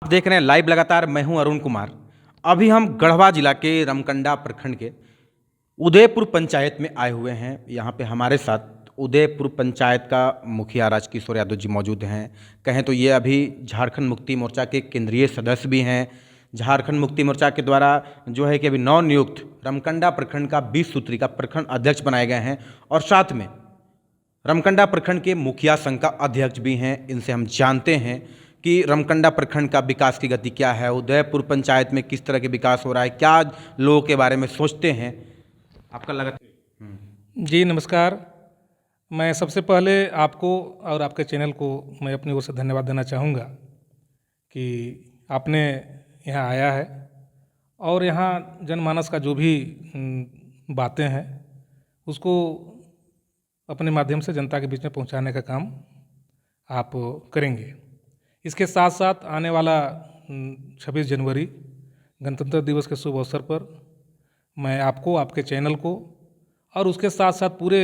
आप देख रहे हैं लाइव लगातार। मैं हूं अरुण कुमार। अभी हम गढ़वा जिला के रमकंडा प्रखंड के उदयपुर पंचायत में आए हुए हैं। यहाँ पे हमारे साथ उदयपुर पंचायत का मुखिया राजकिशोर यादव जी मौजूद हैं। कहें तो ये अभी झारखंड मुक्ति मोर्चा के केंद्रीय सदस्य भी हैं। झारखंड मुक्ति मोर्चा के द्वारा जो है कि अभी नवनियुक्त रमकंडा प्रखंड का 20 सूत्री का प्रखंड अध्यक्ष बनाए गए हैं और साथ में रमकंडा प्रखंड के मुखिया संघ का अध्यक्ष भी हैं। इनसे हम जानते हैं कि रमकंडा प्रखंड का विकास की गति क्या है, उदयपुर पंचायत में किस तरह के विकास हो रहा है, क्या लोगों के बारे में सोचते हैं। आपका लगा जी नमस्कार। मैं सबसे पहले आपको और आपके चैनल को मैं अपनी ओर से धन्यवाद देना चाहूँगा कि आपने यहाँ आया है और यहाँ जनमानस का जो भी बातें हैं उसको अपने माध्यम से जनता के बीच में पहुँचाने का काम आप करेंगे। इसके साथ साथ आने वाला 26 जनवरी गणतंत्र दिवस के शुभ अवसर पर मैं आपको, आपके चैनल को और उसके साथ साथ पूरे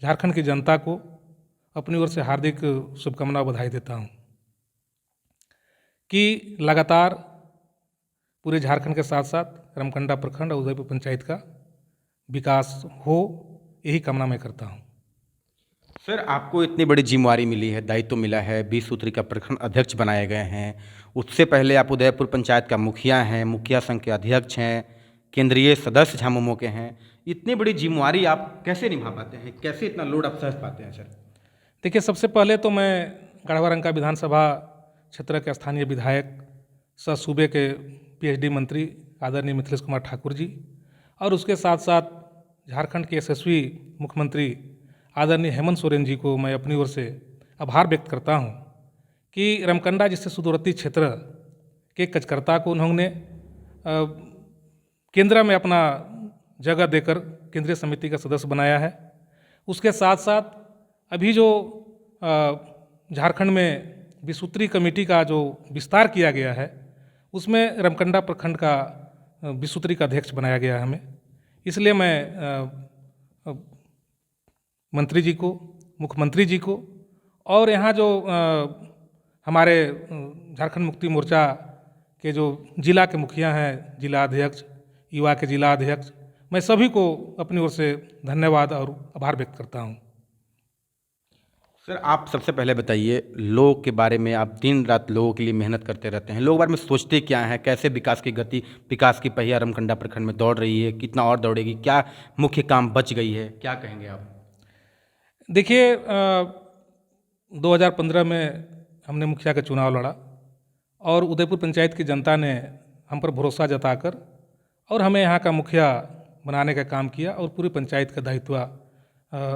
झारखंड की जनता को अपनी ओर से हार्दिक शुभकामना बधाई देता हूं कि लगातार पूरे झारखंड के साथ साथ रमकंडा प्रखंड और उदयपुर पंचायत का विकास हो, यही कामना मैं करता हूं। सर, आपको इतनी बड़ी जिम्मेवारी मिली है, दायित्व मिला है, 20 सूत्री का प्रखंड अध्यक्ष बनाए गए हैं। उससे पहले आप उदयपुर पंचायत का मुखिया हैं, मुखिया संघ के अध्यक्ष हैं, केंद्रीय सदस्य झामुमो के हैं। इतनी बड़ी जिम्मेवारी आप कैसे निभा पाते हैं, कैसे इतना लोड आप सह पाते हैं सर? देखिए, सबसे पहले तो मैं गढ़वा रंका विधानसभा क्षेत्र के स्थानीय विधायक सह सूबे के PhD मंत्री आदरणीय मिथिलेश कुमार ठाकुर जी और उसके साथ साथ झारखंड के यशस्वी मुख्यमंत्री आदरणीय हेमंत सोरेन जी को मैं अपनी ओर से आभार व्यक्त करता हूं कि रमकंडा जिससे सुदूरवर्ती क्षेत्र के कार्यकर्ता को उन्होंने केंद्र में अपना जगह देकर केंद्रीय समिति का सदस्य बनाया है। उसके साथ साथ अभी जो झारखंड में 20 सूत्री कमेटी का जो विस्तार किया गया है उसमें रमकंडा प्रखंड का 20 सूत्री का अध्यक्ष बनाया गया है हमें। इसलिए मैं मंत्री जी को, मुख्यमंत्री जी को और यहाँ जो हमारे झारखंड मुक्ति मोर्चा के जो जिला के मुखिया हैं, जिला अध्यक्ष, युवा के जिला अध्यक्ष, मैं सभी को अपनी ओर से धन्यवाद और आभार व्यक्त करता हूँ। सर, आप सबसे पहले बताइए, लोगों के बारे में आप दिन रात लोगों के लिए मेहनत करते रहते हैं, लोगों के बारे में सोचते क्या हैं, कैसे विकास की गति, विकास की पहिया रमकंडा प्रखंड में दौड़ रही है, कितना और दौड़ेगी, क्या मुख्य काम बच गई है, क्या कहेंगे आप? देखिए, 2015 में हमने मुखिया का चुनाव लड़ा और उदयपुर पंचायत की जनता ने हम पर भरोसा जताकर और हमें यहाँ का मुखिया बनाने का काम किया और पूरी पंचायत का दायित्व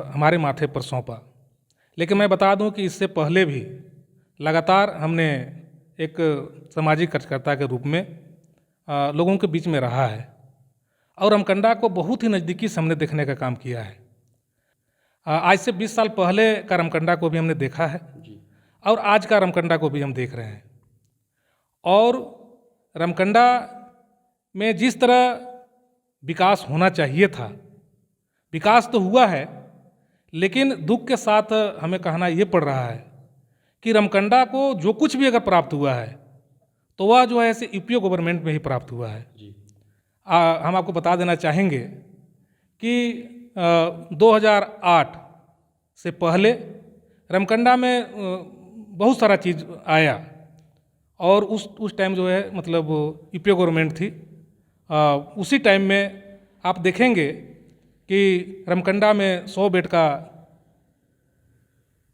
हमारे माथे पर सौंपा। लेकिन मैं बता दूं कि इससे पहले भी लगातार हमने एक सामाजिक कार्यकर्ता के रूप में लोगों के बीच में रहा है और रमकंडा को बहुत ही नज़दीकी से हमने देखने का काम किया है। आज से 20 साल पहले का रमकंडा को भी हमने देखा है और आज का रमकंडा को भी हम देख रहे हैं। और रमकंडा में जिस तरह विकास होना चाहिए था, विकास तो हुआ है, लेकिन दुख के साथ हमें कहना ये पड़ रहा है कि रमकंडा को जो कुछ भी अगर प्राप्त हुआ है तो वह जो है ऐसे यूपीए गवर्नमेंट में ही प्राप्त हुआ है। हम आपको बता देना चाहेंगे कि 2008 से पहले रमकंडा में बहुत सारा चीज़ आया और उस टाइम जो है मतलब यूपीए गवर्नमेंट थी। उसी टाइम में आप देखेंगे कि रमकंडा में 100 बेड का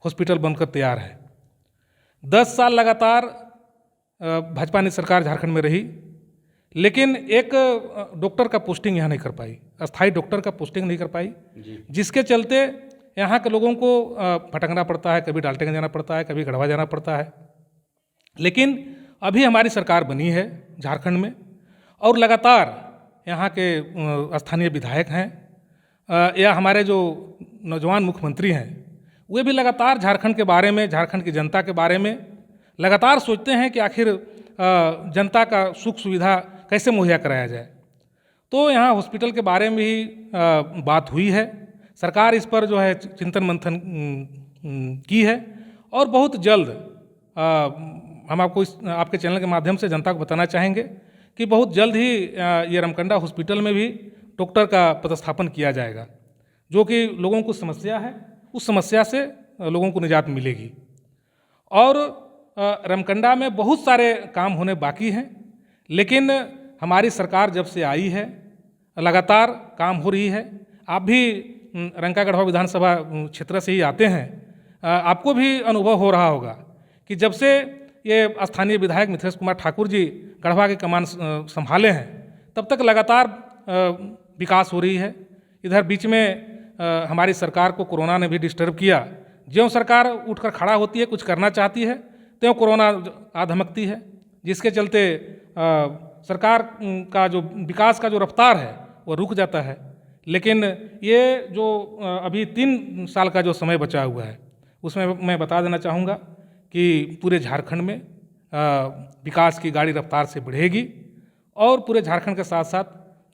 हॉस्पिटल बनकर तैयार है। 10 साल लगातार भाजपा ने सरकार झारखंड में रही, लेकिन एक डॉक्टर का पोस्टिंग यहाँ नहीं कर पाई, अस्थाई डॉक्टर का पोस्टिंग नहीं कर पाई, जिसके चलते यहाँ के लोगों को भटकना पड़ता है, कभी डाल्टनगंज जाना पड़ता है, कभी गढ़वा जाना पड़ता है। लेकिन अभी हमारी सरकार बनी है झारखंड में और लगातार यहाँ के स्थानीय विधायक हैं या हमारे जो नौजवान मुख्यमंत्री हैं, वे भी लगातार झारखंड के बारे में, झारखंड की जनता के बारे में लगातार सोचते हैं कि आखिर जनता का सुख सुविधा कैसे मुहैया कराया जाए। तो यहाँ हॉस्पिटल के बारे में भी बात हुई है। सरकार इस पर जो है चिंतन मंथन की है और बहुत जल्द हम आपको आपके चैनल के माध्यम से जनता को बताना चाहेंगे कि बहुत जल्द ही ये रमकंडा हॉस्पिटल में भी डॉक्टर का पदस्थापन किया जाएगा, जो कि लोगों को समस्या है, उस समस्या से लोगों को निजात मिलेगी। और रमकंडा में बहुत सारे काम होने बाकी हैं, लेकिन हमारी सरकार जब से आई है लगातार काम हो रही है। आप भी रंका गढ़वा विधानसभा क्षेत्र से ही आते हैं, आपको भी अनुभव हो रहा होगा कि जब से ये स्थानीय विधायक मिथिलेश कुमार ठाकुर जी गढ़वा की कमान संभाले हैं, तब तक लगातार विकास हो रही है। इधर बीच में हमारी सरकार को कोरोना ने भी डिस्टर्ब किया। ज्यों सरकार उठकर खड़ा होती है, कुछ करना चाहती है, त्यों कोरोना आ धमकती है, जिसके चलते सरकार का जो विकास का जो रफ्तार है वो रुक जाता है। लेकिन ये जो अभी 3 साल का जो समय बचा हुआ है, उसमें मैं बता देना चाहूँगा कि पूरे झारखंड में विकास की गाड़ी रफ्तार से बढ़ेगी और पूरे झारखंड के साथ साथ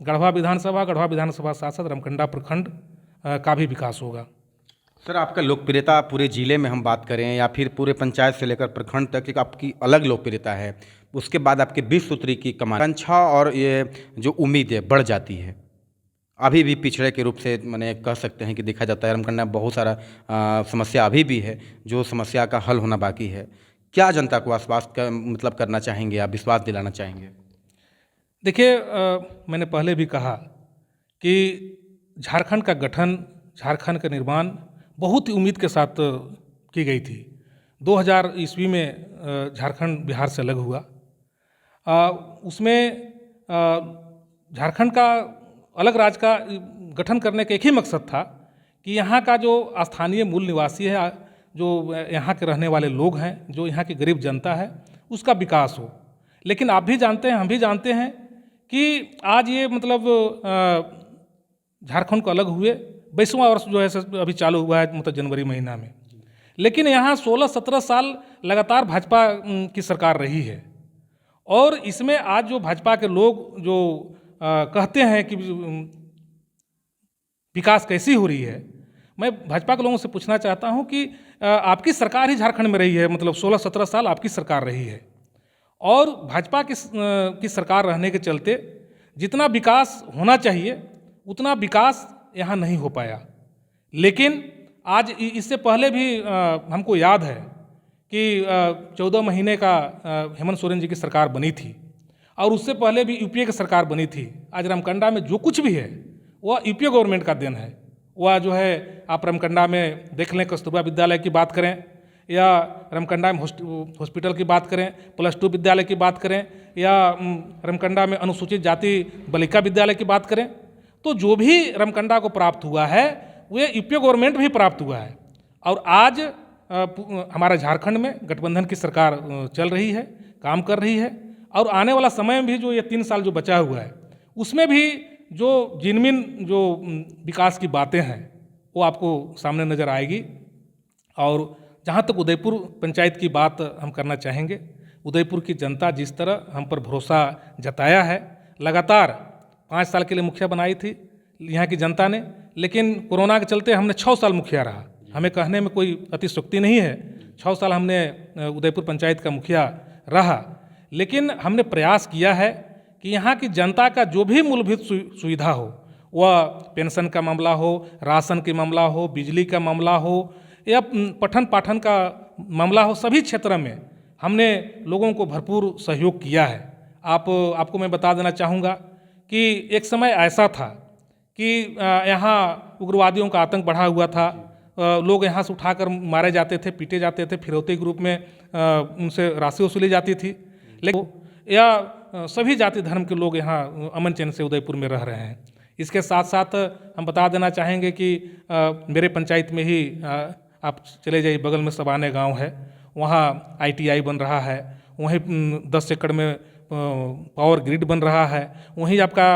गढ़वा विधानसभा साथ साथ रमकंडा प्रखंड का भी विकास होगा। सर, आपका लोकप्रियता पूरे ज़िले में हम बात करें या फिर पूरे पंचायत से लेकर प्रखंड तक एक आपकी अलग लोकप्रियता है, उसके बाद आपके 20 सूत्री की आकांक्षा और ये जो उम्मीद है बढ़ जाती है। अभी भी पिछड़े के रूप से मैंने कह सकते हैं कि देखा जाता है रमकंडा में बहुत सारा समस्या अभी भी है, जो समस्या का हल होना बाकी है। क्या जनता को आश्वस्त मतलब करना चाहेंगे या विश्वास दिलाना चाहेंगे? देखिए, मैंने पहले भी कहा कि झारखंड का गठन, झारखंड का निर्माण बहुत ही उम्मीद के साथ की गई थी। 2000 ईस्वी में झारखंड बिहार से अलग हुआ। उसमें झारखंड का अलग राज्य का गठन करने का एक ही मकसद था कि यहाँ का जो स्थानीय मूल निवासी है, जो यहाँ के रहने वाले लोग हैं, जो यहाँ की गरीब जनता है, उसका विकास हो। लेकिन आप भी जानते हैं, हम भी जानते हैं कि आज ये मतलब झारखंड को अलग हुए 22वां वर्ष जो है अभी चालू हुआ है, मतलब जनवरी महीना में। लेकिन यहाँ 16-17 साल लगातार भाजपा की सरकार रही है और इसमें आज जो भाजपा के लोग जो कहते हैं कि विकास कैसी हो रही है, मैं भाजपा के लोगों से पूछना चाहता हूं कि आपकी सरकार ही झारखंड में रही है, मतलब 16-17 साल आपकी सरकार रही है और भाजपा की सरकार रहने के चलते जितना विकास होना चाहिए उतना विकास यहाँ नहीं हो पाया। लेकिन आज इससे पहले भी हमको याद है कि 14 महीने का हेमंत सोरेन जी की सरकार बनी थी और उससे पहले भी यूपीए की सरकार बनी थी। आज रमकंडा में जो कुछ भी है वह यूपीए गवर्नमेंट का देन है। वह जो है आप रमकंडा में देख लें, कस्तूरबा विद्यालय की बात करें या रमकंडा में हॉस्पिटल की बात करें, +2 विद्यालय की बात करें या रमकंडा में अनुसूचित जाति बालिका विद्यालय की बात करें, तो जो भी रमकंडा को प्राप्त हुआ है वह यूपीए गवर्नमेंट भी प्राप्त हुआ है। और आज हमारा झारखंड में गठबंधन की सरकार चल रही है, काम कर रही है और आने वाला समय में भी जो ये 3 साल जो बचा हुआ है उसमें भी जो जिनमिन जो विकास की बातें हैं वो आपको सामने नज़र आएगी। और जहाँ तक उदयपुर पंचायत की बात हम करना चाहेंगे, उदयपुर की जनता जिस तरह हम पर भरोसा जताया है, लगातार 5 साल के लिए मुखिया बनाई थी यहाँ की जनता ने, लेकिन कोरोना के चलते हमने 6 साल मुखिया रहा। हमें कहने में कोई अतिशयोक्ति नहीं है, 6 साल हमने उदयपुर पंचायत का मुखिया रहा, लेकिन हमने प्रयास किया है कि यहाँ की जनता का जो भी मूलभूत सुविधा हो, वह पेंशन का मामला हो, राशन के मामला हो, बिजली का मामला हो या पठन पाठन का मामला हो, सभी क्षेत्र में हमने लोगों को भरपूर सहयोग किया है। आपको मैं बता देना चाहूँगा कि एक समय ऐसा था कि यहाँ उग्रवादियों का आतंक बढ़ा हुआ था, लोग यहाँ से उठाकर मारे जाते थे, पीटे जाते थे, फिरौती के रूप में उनसे राशि वसूली जाती थी। लेकिन या सभी जाति धर्म के लोग यहाँ अमन चैन से उदयपुर में रह रहे हैं। इसके साथ साथ हम बता देना चाहेंगे कि मेरे पंचायत में ही आप चले जाइए, बगल में सबाने गांव है, वहाँ ITI बन रहा है, वहीं 10 एकड़ में पावर ग्रिड बन रहा है, वहीं आपका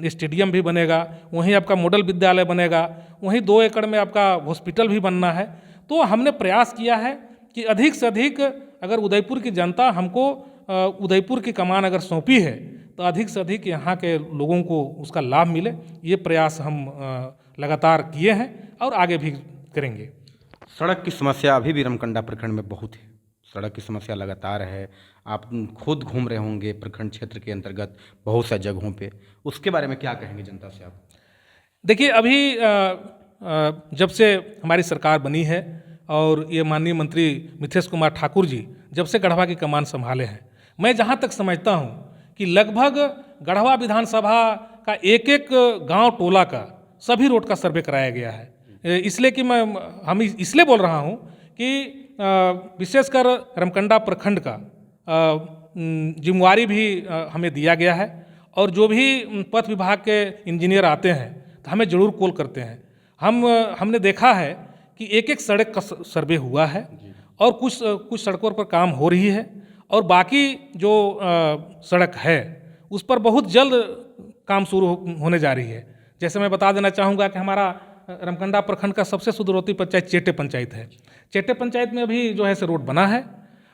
स्टेडियम भी बनेगा, वहीं आपका मॉडल विद्यालय बनेगा, वहीं 2 एकड़ में आपका हॉस्पिटल भी बनना है। तो हमने प्रयास किया है कि अधिक से अधिक अगर उदयपुर की जनता हमको उदयपुर की कमान अगर सौंपी है तो अधिक से अधिक यहाँ के लोगों को उसका लाभ मिले, ये प्रयास हम लगातार किए हैं और आगे भी करेंगे। सड़क की समस्या अभी भी रमकंडा प्रखंड में बहुत है। सड़क की समस्या लगातार है। आप खुद घूम रहे होंगे प्रखंड क्षेत्र के अंतर्गत बहुत सा जगहों पे, उसके बारे में क्या कहेंगे जनता से आप? देखिए, अभी जब से हमारी सरकार बनी है और ये माननीय मंत्री मिथेश कुमार ठाकुर जी जब से गढ़वा की कमान संभाले हैं, मैं जहाँ तक समझता हूँ कि लगभग गढ़वा विधानसभा का एक एक गांव टोला का सभी रोड का सर्वे कराया गया है। इसलिए कि हम इसलिए बोल रहा हूँ कि विशेषकर रमकंडा प्रखंड का जिम्मेवारी भी हमें दिया गया है और जो भी पथ विभाग के इंजीनियर आते हैं तो हमें ज़रूर कॉल करते हैं। हमने देखा है कि एक एक सड़क का सर्वे हुआ है और कुछ सड़कों पर काम हो रही है और बाकी जो सड़क है उस पर बहुत जल्द काम शुरू होने जा रही है। जैसे मैं बता देना चाहूँगा कि हमारा रमकंडा प्रखंड का सबसे सुदूरवर्ती पंचायत चेटे पंचायत है। चेटे पंचायत में अभी जो है से रोड बना है।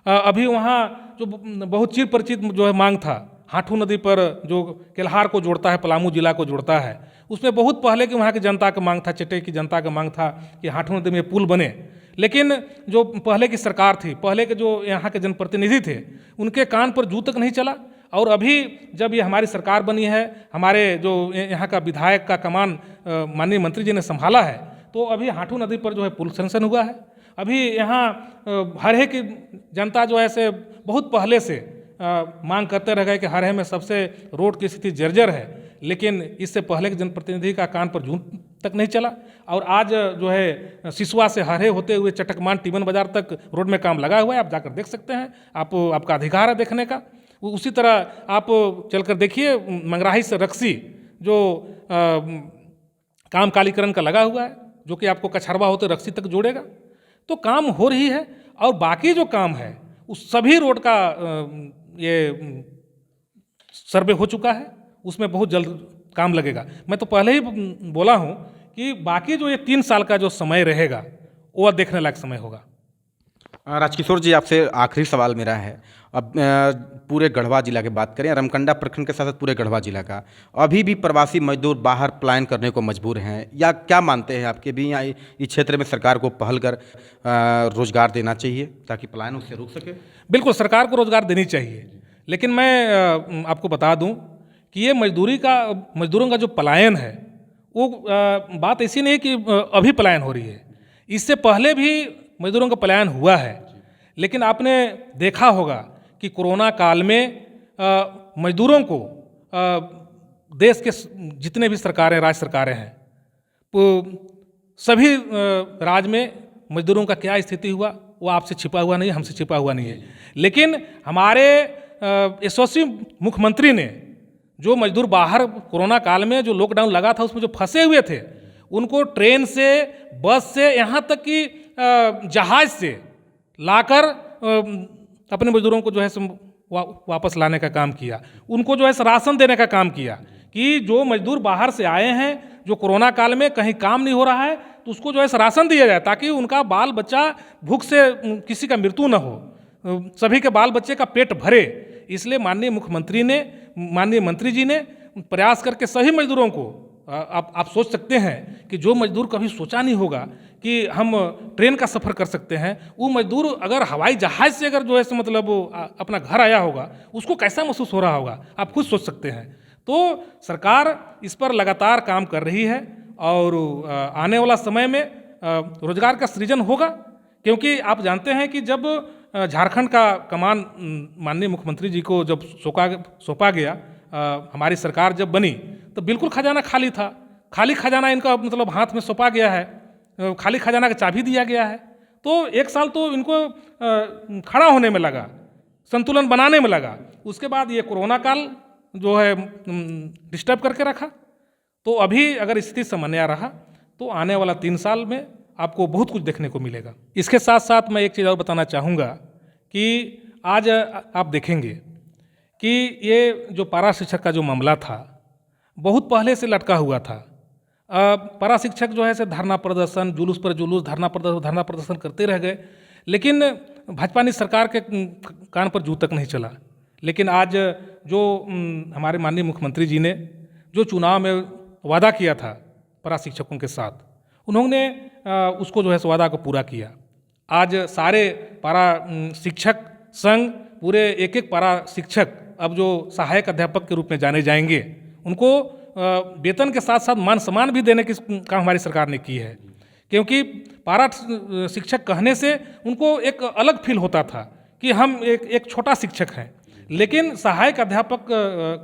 अभी वहाँ जो बहुत चिर परिचित जो है मांग था, हाथू नदी पर जो केल्हार को जोड़ता है, पलामू जिला को जोड़ता है, उसमें बहुत पहले की वहाँ की जनता का मांग था, चेटे की जनता का मांग था कि हाथू नदी में पुल बने। लेकिन जो पहले की सरकार थी, पहले के जो यहाँ के जनप्रतिनिधि थे, उनके कान पर जू तक नहीं चला। और अभी जब ये हमारी सरकार बनी है, हमारे जो यहाँ का विधायक का कमान माननीय मंत्री जी ने संभाला है, तो अभी हाथू नदी पर जो है पुल सैंक्शन हुआ है। अभी यहाँ हरहे की जनता जो है से बहुत पहले से मांग करते रह गए कि हरहे में सबसे रोड की स्थिति जर्जर है, लेकिन इससे पहले के जनप्रतिनिधि का कान पर जूं तक नहीं चला। और आज जो है सिसवा से हरहे होते हुए चटकमान टीमन बाजार तक रोड में काम लगा हुआ है, आप जाकर देख सकते हैं, आपका अधिकार है देखने का। उसी तरह आप चलकर देखिए, मंगराही से रक्सी जो काम कालीकरण का लगा हुआ है, जो कि आपको कछरवा होते रक्सी तक जोड़ेगा। तो काम हो रही है और बाकी जो काम है उस सभी रोड का ये सर्वे हो चुका है, उसमें बहुत जल्द काम लगेगा। मैं तो पहले ही बोला हूँ कि बाकी जो ये 3 साल का जो समय रहेगा वो देखने लायक समय होगा। राजकिशोर जी, आपसे आखिरी सवाल मेरा है। अब पूरे गढ़वा जिला की बात करें, रमकंडा प्रखंड के साथ साथ पूरे गढ़वा जिला का, अभी भी प्रवासी मजदूर बाहर पलायन करने को मजबूर हैं, या क्या मानते हैं आपके भी यहाँ इस क्षेत्र में सरकार को पहल कर रोजगार देना चाहिए ताकि पलायन उससे रुक सके? बिल्कुल, सरकार को रोजगार देनी चाहिए, लेकिन मैं आपको बता दूं कि ये मजदूरों का जो पलायन है वो बात ऐसी नहीं कि अभी पलायन हो रही है, इससे पहले भी मजदूरों का पलायन हुआ है। लेकिन आपने देखा होगा कि कोरोना काल में मजदूरों को देश के जितने भी सरकारें, राज्य सरकारें हैं, सभी राज्य में मजदूरों का क्या स्थिति हुआ वो आपसे छिपा हुआ नहीं, हमसे छिपा हुआ नहीं है। लेकिन हमारे यशस्वी मुख्यमंत्री ने जो मजदूर बाहर कोरोना काल में जो लॉकडाउन लगा था उसमें जो फंसे हुए थे, उनको ट्रेन से, बस से, यहाँ तक कि जहाज से लाकर अपने मजदूरों को जो है वापस लाने का काम किया। उनको जो है राशन देने का काम किया कि जो मजदूर बाहर से आए हैं, जो कोरोना काल में कहीं काम नहीं हो रहा है, तो उसको जो है राशन दिया जाए ताकि उनका बाल बच्चा भूख से किसी का मृत्यु न हो, सभी के बाल बच्चे का पेट भरे। इसलिए माननीय मुख्यमंत्री ने, माननीय मंत्री जी ने प्रयास करके सभी मजदूरों को, आप सोच सकते हैं कि जो मजदूर कभी सोचा नहीं होगा कि हम ट्रेन का सफ़र कर सकते हैं, वो मजदूर अगर हवाई जहाज़ से अगर जो है मतलब अपना घर आया होगा, उसको कैसा महसूस हो रहा होगा, आप खुद सोच सकते हैं। तो सरकार इस पर लगातार काम कर रही है और आने वाला समय में रोजगार का सृजन होगा, क्योंकि आप जानते हैं कि जब झारखंड का कमान माननीय मुख्यमंत्री जी को जब सौंपा गया, हमारी सरकार जब बनी, तो बिल्कुल खजाना खाली था। खाली खजाना इनका मतलब हाथ में सौंपा गया है, खाली खजाना का चाबी दिया गया है। तो 1 साल तो इनको खड़ा होने में लगा, संतुलन बनाने में लगा। उसके बाद ये कोरोना काल जो है डिस्टर्ब करके रखा। तो अभी अगर स्थिति सामान्य रहा तो आने वाला 3 साल में आपको बहुत कुछ देखने को मिलेगा। इसके साथ साथ मैं एक चीज़ और बताना चाहूँगा कि आज आप देखेंगे कि ये जो पारा शिक्षक का जो मामला था बहुत पहले से लटका हुआ था। पारा शिक्षक जो है से धरना प्रदर्शन, जुलूस पर जुलूस, धरना प्रदर्शन करते रह गए, लेकिन भाजपा ने सरकार के कान पर जू तक नहीं चला। लेकिन आज जो हमारे माननीय मुख्यमंत्री जी ने जो चुनाव में वादा किया था पारा शिक्षकों के साथ, उन्होंने उसको जो है वादा को पूरा किया। आज सारे पारा शिक्षक संघ, पूरे एक एक पारा शिक्षक अब जो सहायक अध्यापक के रूप में जाने जाएंगे, उनको वेतन के साथ साथ मान सम्मान भी देने की काम हमारी सरकार ने की है। क्योंकि पारा शिक्षक कहने से उनको एक अलग फील होता था कि हम एक छोटा शिक्षक हैं, लेकिन सहायक अध्यापक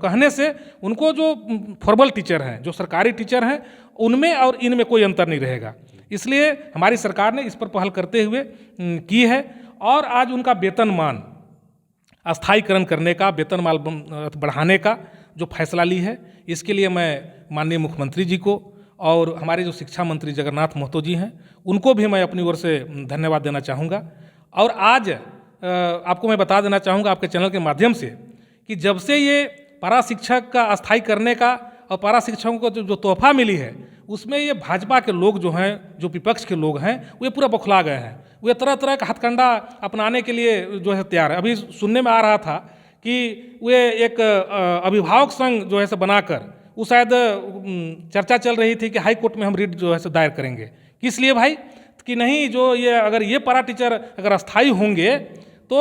कहने से उनको जो फॉर्मल टीचर हैं, जो सरकारी टीचर हैं, उनमें और इनमें कोई अंतर नहीं रहेगा। इसलिए हमारी सरकार ने इस पर पहल करते हुए की है और आज उनका वेतनमान अस्थायीकरण करने का, वेतनमान बढ़ाने का जो फैसला ली है, इसके लिए मैं माननीय मुख्यमंत्री जी को और हमारे जो शिक्षा मंत्री जगन्नाथ महतो जी हैं, उनको भी मैं अपनी ओर से धन्यवाद देना चाहूँगा। और आज आपको मैं बता देना चाहूँगा आपके चैनल के माध्यम से कि जब से ये पारा शिक्षक का अस्थायी करने का और पारा शिक्षकों को जो तोहफा मिली है, उसमें ये भाजपा के लोग जो हैं, जो विपक्ष के लोग हैं, वे पूरा बौखला गए हैं। वे तरह तरह का हथकंडा अपनाने के लिए जो है तैयार है। अभी सुनने में आ रहा था कि वे एक अभिभावक संघ जो है से बनाकर, वो शायद चर्चा चल रही थी कि हाई कोर्ट में हम रिट जो है से दायर करेंगे। किस लिए भाई? कि नहीं, जो ये अगर ये पारा टीचर अगर अस्थायी होंगे तो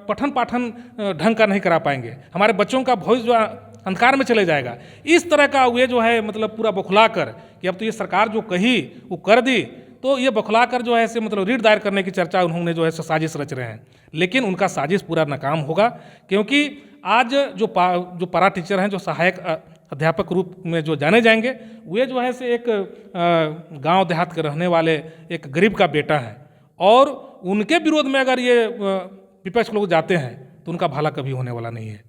पठन पाठन ढंग का नहीं करा पाएंगे, हमारे बच्चों का भविष्य जो अंधकार में चले जाएगा। इस तरह का वे जो है मतलब पूरा बौखला कर कि अब तो ये सरकार जो कही वो कर दी, तो ये बौखला कर जो है से मतलब रिट दायर करने की चर्चा उन्होंने जो है साजिश रच रहे हैं। लेकिन उनका साजिश पूरा नाकाम होगा, क्योंकि आज जो पारा टीचर हैं, जो सहायक अध्यापक रूप में जो जाने जाएंगे, वे जो है से एक गांव देहात के रहने वाले एक गरीब का बेटा है, और उनके विरोध में अगर ये विपक्ष लोग जाते हैं तो उनका भला कभी होने वाला नहीं है।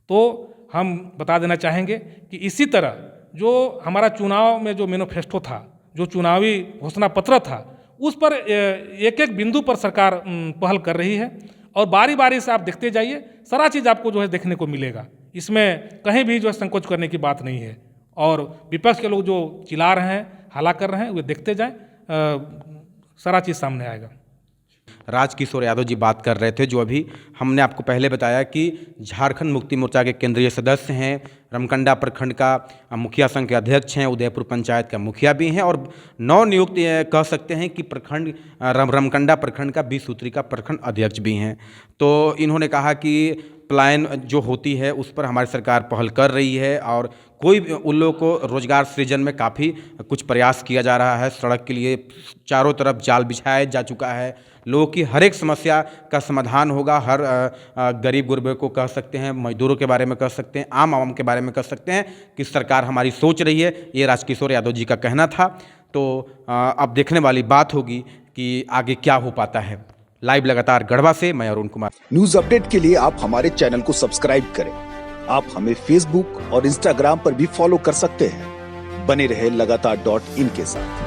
तो हम बता देना चाहेंगे कि इसी तरह जो हमारा चुनाव में जो मैनिफेस्टो था, जो चुनावी घोषणा पत्र था, उस पर एक एक बिंदु पर सरकार पहल कर रही है, और बारी बारी से आप देखते जाइए, सारा चीज़ आपको जो है देखने को मिलेगा। इसमें कहीं भी जो है संकोच करने की बात नहीं है। और विपक्ष के लोग जो चिल्ला रहे हैं, हल्ला कर रहे हैं, वे देखते जाएं, सारा चीज़ सामने आएगा। राजकिशोर यादव जी बात कर रहे थे, जो अभी हमने आपको पहले बताया कि झारखंड मुक्ति मोर्चा के केंद्रीय सदस्य हैं, रमकंडा प्रखंड का मुखिया संघ के अध्यक्ष हैं, उदयपुर पंचायत का मुखिया भी हैं, और नवनियुक्त कह सकते हैं कि प्रखंड रमकंडा प्रखंड का 20 सूत्री का प्रखंड अध्यक्ष भी हैं। तो इन्होंने कहा कि पलायन जो होती है उस पर हमारी सरकार पहल कर रही है, और कोई उन लोगों को रोजगार सृजन में काफ़ी कुछ प्रयास किया जा रहा है। सड़क के लिए चारों तरफ जाल बिछाया जा चुका है, लोगों की हर एक समस्या का समाधान होगा। हर गरीब गुरबे को कह सकते हैं, मजदूरों के बारे में कह सकते हैं, आम आवाम के बारे में कह सकते हैं कि सरकार हमारी सोच रही है। ये राजकिशोर यादव जी का कहना था। तो अब देखने वाली बात होगी कि आगे क्या हो पाता है। लाइव लगातार गढ़वा से मैं अरुण कुमार। न्यूज अपडेट के लिए आप हमारे चैनल को सब्सक्राइब करें। आप हमें फेसबुक और इंस्टाग्राम पर भी फॉलो कर सकते हैं। बने रहे लगातार.in के साथ।